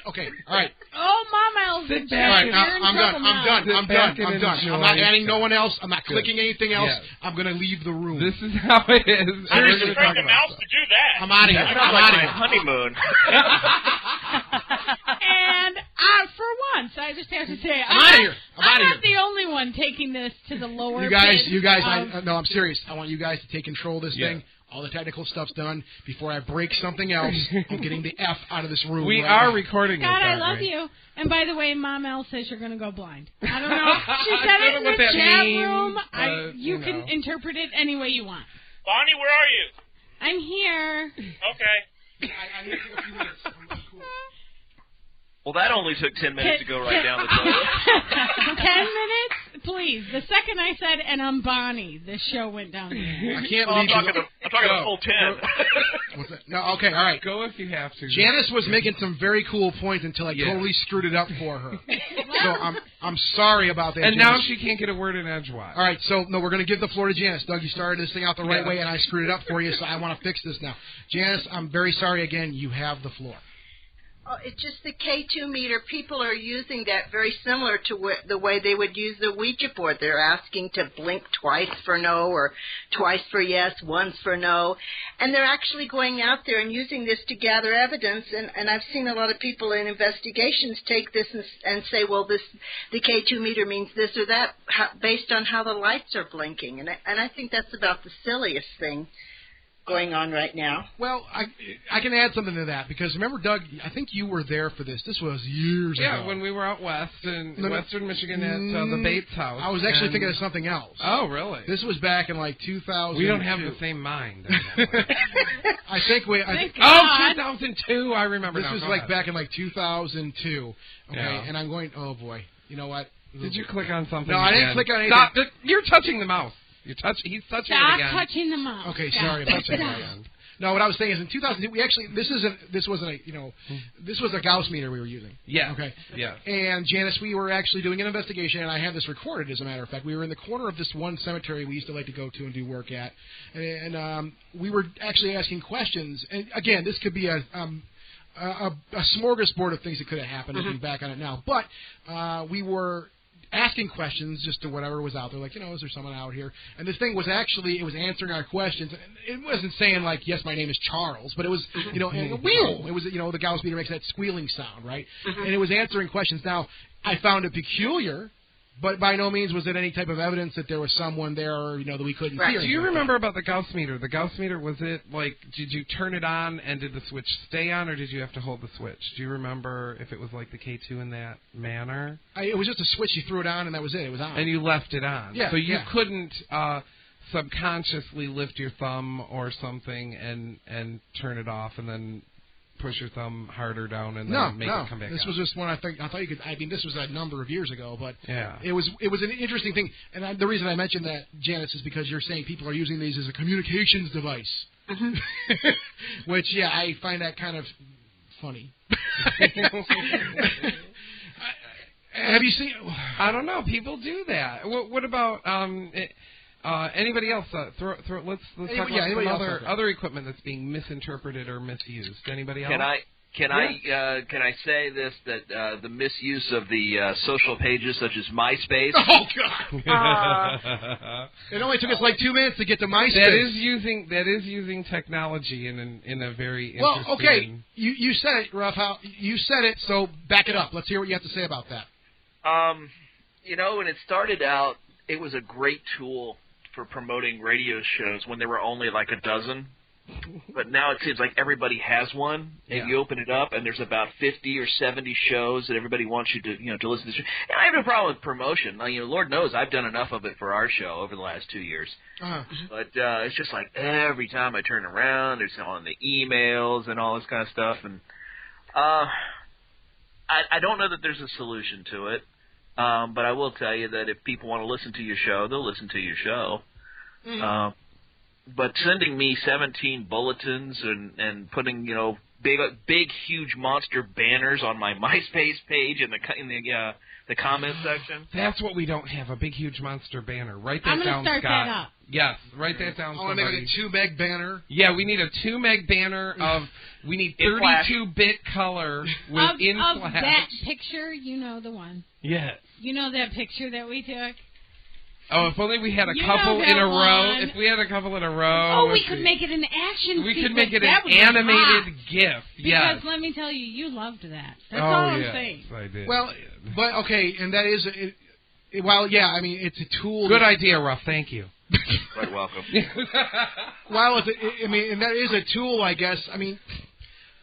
Okay, all right. Oh, Mama Elf. Sit back. All right, I'm done. I'm done. I'm not adding no one else. I'm not clicking anything else. Yes. I'm going to leave the room. This is how it is. I was afraid the mouse to do that. I'm out of here. That's like my honeymoon. And for once, I just have to say, I'm out of here. I'm not the only one taking this to the lower. You guys. No, I'm serious. I want you guys to take control of this thing. All the technical stuff's done. Before I break something else, I'm getting the F out of this room. We are recording God, this. I love you. And by the way, Mom L says you're going to go blind. I don't know. She said it in the chat room. You can interpret it any way you want. Bonnie, where are you? I'm here. Okay. I need to take a few minutes. Well, that only took 10 minutes to go right down the toilet. 10 minutes? Please. The second I said, and I'm Bonnie, this show went down there. I can't I'm believe talking a full 10. What's that? No, okay, all right. Go if you have to. Janice was making some very cool points until I totally screwed it up for her. So I'm sorry about that, And Janice. now she can't get a word in edgewise. All right, so, no, we're going to give the floor to Janice. Doug, you started this thing out the right way, and I screwed it up for you, so I want to fix this now. Janice, I'm very sorry again. You have the floor. Oh, it's just the K2 meter. People are using that very similar to the way they would use the Ouija board. They're asking to blink twice for no or twice for yes, once for no. And they're actually going out there and using this to gather evidence. And I've seen a lot of people in investigations take this and say, well, the K2 meter means this or that based on how the lights are blinking. And I think that's about the silliest thing going on right now. Well, I can add something to that, because remember, Doug, I think you were there for this. This was years ago. Yeah, when we were out west in western Michigan at the Bates house. I was actually thinking of something else. Oh, really? This was back in like 2000. We don't have the same mind. I think we. 2002. I remember. This was like back in like 2002. Okay, Yeah. and I'm going. Oh boy, you know what? Did you click on something? No, I didn't again? click on anything. Stop! You're touching the mouse. He's touching it again. Stop touching the mouse. Okay, sorry about that. No, what I was saying is in 2002 we actually this was a Gauss meter we were using. Yeah. Okay. Yeah. And Janice, we were actually doing an investigation, and I have this recorded, as a matter of fact. We were in the corner of this one cemetery we used to like to go to and do work at, and we were actually asking questions. And again, this could be a smorgasbord of things that could have happened looking back on it now. But we were asking questions just to whatever was out there, like, is there someone out here? And this thing was actually, it was answering our questions. It wasn't saying, like, yes, my name is Charles, but it was, and wheel. It was, the Gauss meter makes that squealing sound, right? And it was answering questions. Now, I found it peculiar, but by no means was it any type of evidence that there was someone there, that we couldn't see. Do you remember about the Gauss meter? The Gauss meter, was it like, did you turn it on and did the switch stay on, or did you have to hold the switch? Do you remember if it was like the K2 in that manner? It was just a switch. You threw it on and that was it. It was on. And you left it on. Yeah. So you couldn't subconsciously lift your thumb or something and turn it off and then push your thumb harder down and then make it come back This out. was just one I thought you could. I mean, this was a number of years ago, but yeah. it was an interesting thing. And the reason I mentioned that, Janice, is because you're saying people are using these as a communications device, which I find that kind of funny. Have you seen? I don't know. People do that. What about anybody else? Let's talk about some other equipment that's being misinterpreted or misused. Anybody else? Can I say this, that the misuse of the social pages such as MySpace? Oh God! It only took us like 2 minutes to get to MySpace. That is using technology in a very interesting. Well, okay, you said it, Ruff. You said it, so back it up. Let's hear what you have to say about that. When it started out, it was a great tool for promoting radio shows when there were only like a dozen. But now it seems like everybody has one, and you open it up, and there's about 50 or 70 shows that everybody wants you to listen to. And I have no problem with promotion. Lord knows I've done enough of it for our show over the last 2 years. But it's just like every time I turn around, there's on the emails and all this kind of stuff. And I don't know that there's a solution to it. But I will tell you that if people want to listen to your show, they'll listen to your show. But sending me 17 bulletins and putting big huge monster banners on my MySpace page in the comment section. That's what we don't have, a big huge monster banner. Write that I'm down, start Scott. That up. Yes, write that down. I want to make it a 2 meg banner. Yeah, we need a 2 meg banner of. We need 32-bit color with of flash. That picture, the one. Yes. You know that picture that we took? Oh, if only we had a couple in a row. If we had a couple in a row. Oh, we could make it an action We sequence. could make it that an animated GIF. Because let me tell you, you loved that. That's all I'm saying. I did. Well, but okay, and that is it's a tool. Good idea, Ruff. Thank you. Quite welcome. Well, and that is a tool, I guess.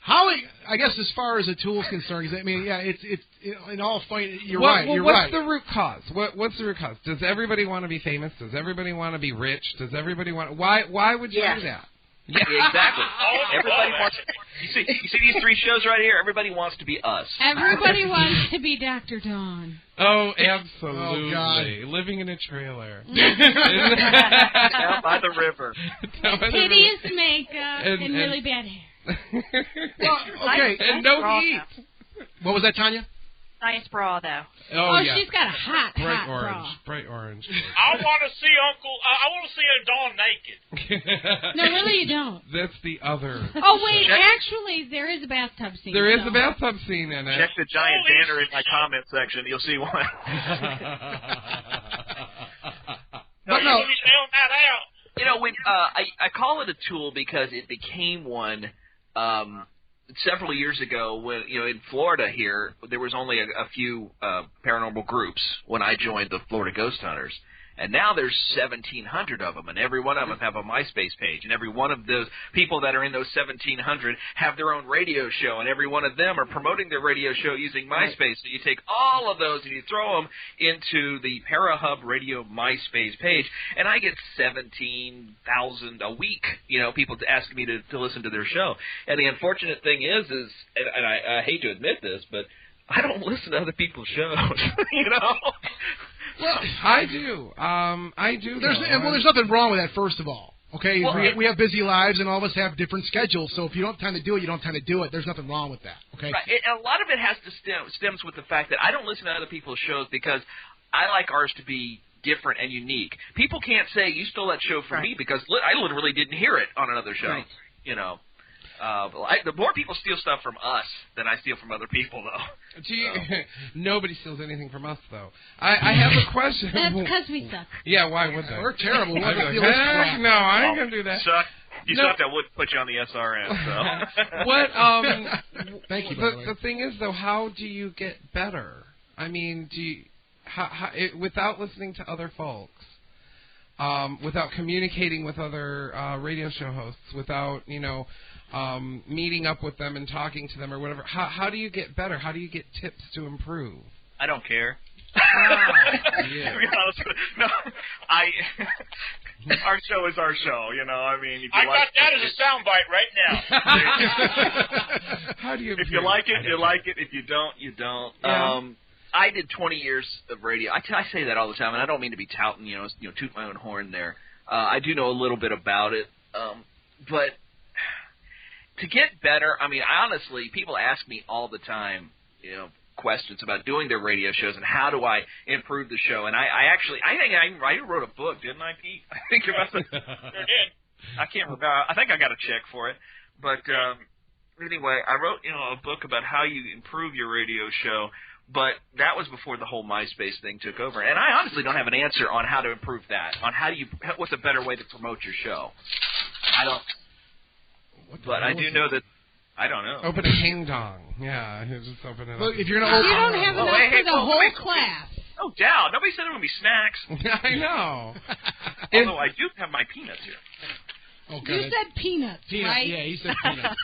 I guess as far as a tool is concerned, it's in all fun. You're right. What's the root cause? What's the root cause? Does everybody want to be famous? Does everybody want to be rich? Does everybody want? Why would you do that? Yeah, exactly. Everybody wants. You see these 3 shows right here. Everybody wants to be us. Everybody wants to be Dr. Dawn. Oh, absolutely. Oh, God. Living in a trailer. Down by the river. Hideous makeup and really bad hair. Well, okay. And no heat. What was that, Tanya? nice bra, though. Oh, yeah. She's got a hot bright bra. orange. Bright orange. I want to see I want to see Dawn naked. No, really, you don't. That's the other. Oh, wait, actually, there is a bathtub scene. There is a bathtub scene in it. Check the giant banner in my comment section. You'll see one. But no. That out. You know, when I call it a tool because it became one several years ago when, you know, in Florida here, there was only a few paranormal groups when I joined the Florida Ghost Hunters. And now there's 1,700 of them, and every one of them have a MySpace page, and every one of those people that are in those 1,700 have their own radio show, and every one of them are promoting their radio show using MySpace. So you take all of those and you throw them into the Parahub Radio MySpace page, and I get 17,000 a week, you know, people asking me to listen to their show. And the unfortunate thing is and I hate to admit this, but I don't listen to other people's shows, you know? Well, I do. I do. There's nothing wrong with that, first of all. Okay, well, we have busy lives, and all of us have different schedules. So if you don't have time to do it, you don't have time to do it. There's nothing wrong with that. Okay. Right. And a lot of it has to stems with the fact that I don't listen to other people's shows because I like ours to be different and unique. People can't say you stole that show from me because I literally didn't hear it on another show. Right. You know. The more people steal stuff from us than I steal from other people, though. Nobody steals anything from us, though. I have a question. That's because we suck. Yeah, why would they? We're terrible. No, I ain't going to do that. You sucked, I would put you on the SRM. So. What? Thank you. The thing is, though, how do you get better? I mean, without listening to other folks, without communicating with other radio show hosts, without, you know, meeting up with them and talking to them or whatever. How do you get better? How do you get tips to improve? I don't care. Yeah. To be honest, no, our show is our show. You know, I mean, if you got that as a soundbite right now. How do you? If you like it, you like it. If you don't, you don't. Yeah. I did 20 years of radio. I say that all the time, and I don't mean to be touting, you know, toot my own horn there. I do know a little bit about it, but. To get better, I mean, honestly, people ask me all the time, you know, questions about doing their radio shows and how do I improve the show. And I think I wrote a book, didn't I, Pete? I think about it. Sure did. I can't remember. I think I got a check for it. But anyway, I wrote, you know, a book about how you improve your radio show. But that was before the whole MySpace thing took over. And I honestly don't have an answer on how to improve that, on what's a better way to promote your show. I don't. But I do know that I don't know. Open a ding dong. Yeah, just open it up. Look, if you're gonna you don't have enough for the whole class. No doubt. Nobody said there would be snacks. I know. Although I do have my peanuts here. Okay. You said peanuts, right? Yeah, he said peanuts.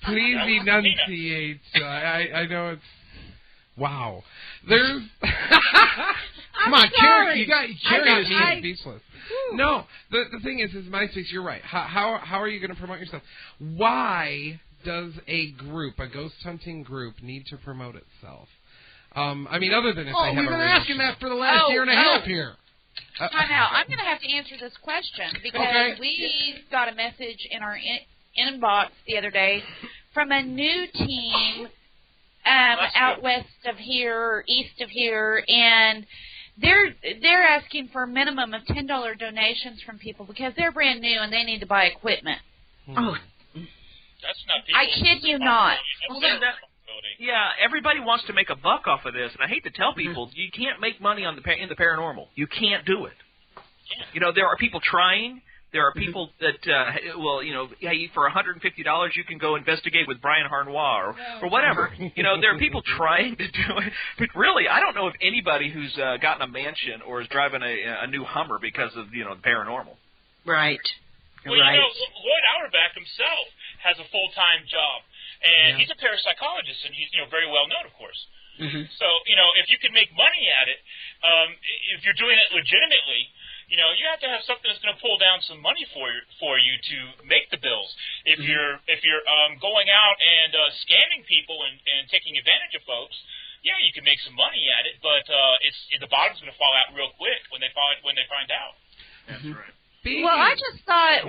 Please enunciate. I know it's. Wow. There's. Come on, Carrie. You got me speechless. No, the thing is MySpace. You're right. How are you going to promote yourself? Why does a ghost hunting group, need to promote itself? I mean, other than if they have we've been asking that for the last year and a half here. Time out. I'm going to have to answer this question because we got a message in our inbox the other day from a new team out west of here, east of here, and they're asking for a minimum of $10 donations from people because they're brand new and they need to buy equipment. Oh, that's not. I kid you not. Yeah, everybody wants to make a buck off of this, and I hate to tell people you can't make money in the paranormal. You can't do it. You know, there are people trying. There are people that, for $150 you can go investigate with Brian Harnois or whatever. You know, there are people trying to do it. But really, I don't know of anybody who's gotten a mansion or is driving a new Hummer because of, the paranormal. Right. Well, Lloyd Auerbach himself has a full-time job. And he's a parapsychologist, and he's, very well known, of course. Mm-hmm. So, if you can make money at it, if you're doing it legitimately, you have to have something that's going to pull down some money for you to make the bills. If you're going out and scamming people and taking advantage of folks, yeah, you can make some money at it, but the bottom's going to fall out real quick when they find out. That's right. Well, I just thought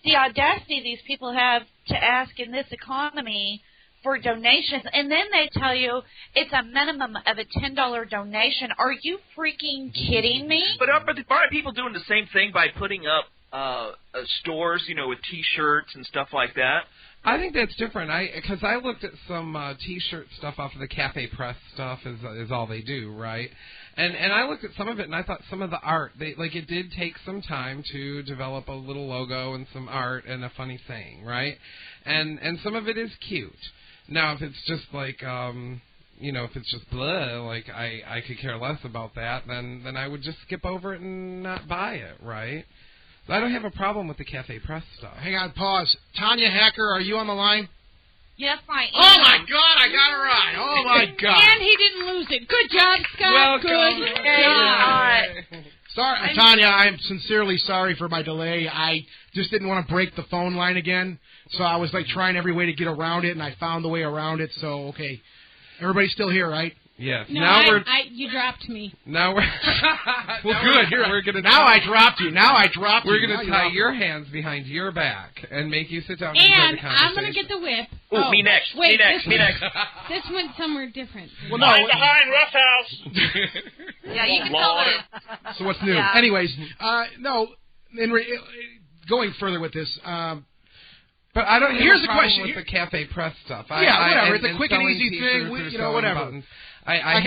the audacity these people have to ask in this economy for donations, and then they tell you it's a minimum of a $10 donation. Are you freaking kidding me? But aren't people doing the same thing by putting up stores, with T-shirts and stuff like that? I think that's different. Because I looked at some T-shirt stuff off of the Cafe Press stuff is all they do, right? And I looked at some of it, and I thought some of the art, it did take some time to develop a little logo and some art and a funny saying, right? And some of it is cute. Now, if it's just if it's just blah, I could care less about that, then I would just skip over it and not buy it, right? So I don't have a problem with the Cafe Press stuff. Hang on, pause. Tanya Hacker, are you on the line? Yes, I am. Oh, my God, I got it right. Oh, my God. And he didn't lose it. Good job, Scott. Welcome. Good job. Sorry, Tanya, I'm sincerely sorry for my delay. I just didn't want to break the phone line again, so I was trying every way to get around it, and I found the way around it. So, okay. Everybody's still here, right? Yes. No, you dropped me. Now we're well, good. I dropped you. Now I dropped you. We're going to tie your hands behind your back and make you sit down and enjoy the conversation. I'm going to get the whip. Oh, me next. Wait, me next. This went somewhere different. Well, no. Behind roughhouse. Yeah, you can tell it. So what's new? Yeah. Anyways, no. Going further with this. But I don't. Here's the question with the Cafe Press stuff. Whatever. It's a and quick and selling easy t-shirts thing. or Whatever. Buttons. I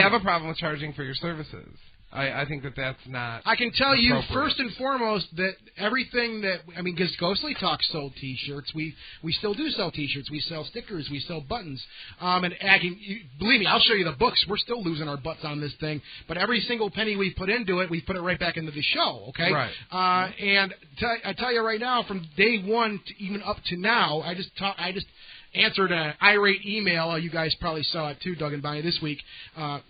have a problem with charging for your services. I think that's not. I can tell you first and foremost that everything because Ghostly Talk sold T-shirts. We still do sell T-shirts. We sell stickers. We sell buttons. Believe me, I'll show you the books. We're still losing our butts on this thing. But every single penny we put into it, we put it right back into the show. Okay. Right. And I tell you right now, from day one to even up to now, I just answered an irate email. You guys probably saw it too, Doug and Bonnie, this week. Check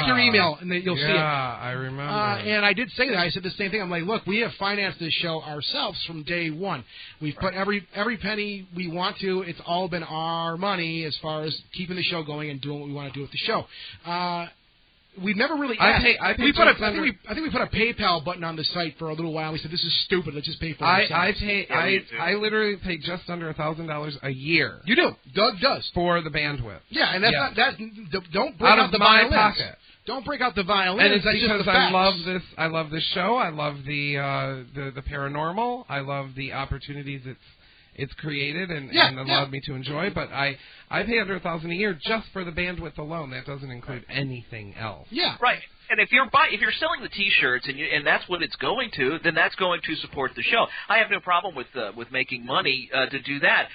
your email, and then you'll see it. Yeah, I remember. And I did say that. I said the same thing. I'm like, look, we have financed this show ourselves from day one. We've put every penny we want to. It's all been our money as far as keeping the show going and doing what we want to do with the show. We've never really asked. I think we put a PayPal button on the site for a little while. We said this is stupid. Let's just pay for it. I literally pay just under $1,000 a year. You do. Doug does for the bandwidth. Yeah, and don't break out the violins. Pocket. Don't break out the violins. And it's because I love this. I love this show. I love the paranormal. I love the opportunities it's created and allowed me to enjoy, but I pay under $1,000 a year just for the bandwidth alone. That doesn't include anything else. Yeah, right. And if you're selling the T-shirts and that's what it's going to, then that's going to support the show. I have no problem with making money to do that.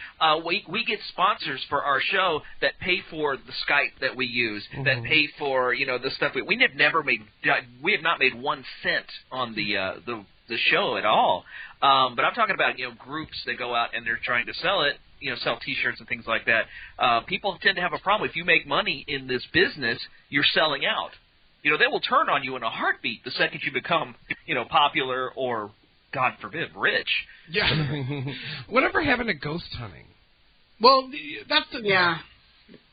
We get sponsors for our show that pay for the Skype that we use, that pay for the stuff we have not made 1 cent on the show at all. But I'm talking about groups that go out and they're trying to sell it, sell T-shirts and things like that. People tend to have a problem. If you make money in this business, you're selling out. They will turn on you in a heartbeat the second you become, popular or, God forbid, rich. Yeah. Whatever happened to ghost hunting? Well, that's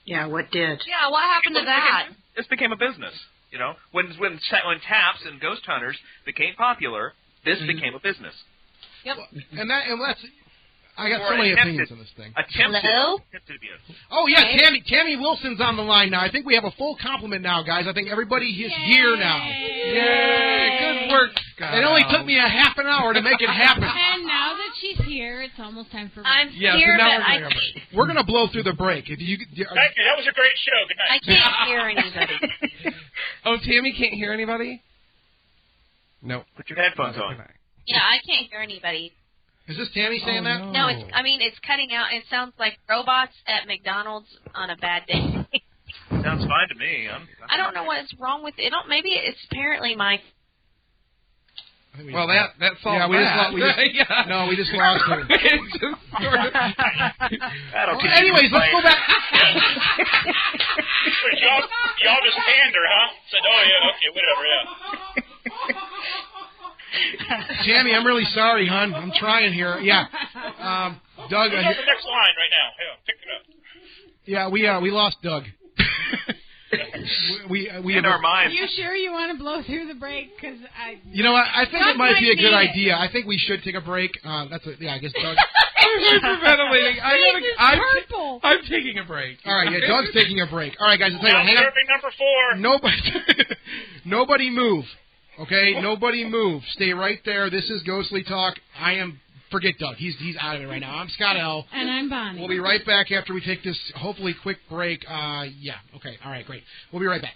Yeah, what did? Yeah, what happened to that? This became a business. When taps and ghost hunters became popular, this became a business. Yep. And that's. I got so many opinions on this thing. Hello? Oh, yeah, Tammy Wilson's on the line now. I think we have a full complement now, guys. I think everybody is here now. Yay! Good work, Scott. It only took me a half an hour to make it happen. And now that she's here, it's almost time for break. I'm here, but we're going to blow through the break. Thank you. That was a great show. Good night. I can't hear anybody. Oh, Tammy can't hear anybody? No. Put your headphones on. Yeah, I can't hear anybody. Is this Tammy saying that? No, it's cutting out. It sounds like robots at McDonald's on a bad day. Sounds fine to me. I don't know what's wrong with it. Maybe it's apparently my. Well, that solves we just lost her. Anyways, let's go back. Y'all just pander, huh? Said, oh, yeah, okay, whatever, yeah. Tammy, I'm really sorry, hon. I'm trying here. Yeah. Doug. Who's on the next line right now? Yeah, pick it up. Yeah, we lost Doug. we in our minds. Are you sure you want to blow through the break? Because I think it might be a good idea. I think we should take a break. I guess Doug. hyperventilating. I'm taking a break. All right, yeah, Doug's taking a break. All right, guys, I'll tell you what, hang on. Number 4. Nobody move. Okay, nobody move. Stay right there. This is Ghostly Talk. Forget Doug. He's out of it right now. I'm Scott L. And I'm Bonnie. We'll be right back after we take this hopefully quick break. Yeah. Okay. All right. Great. We'll be right back.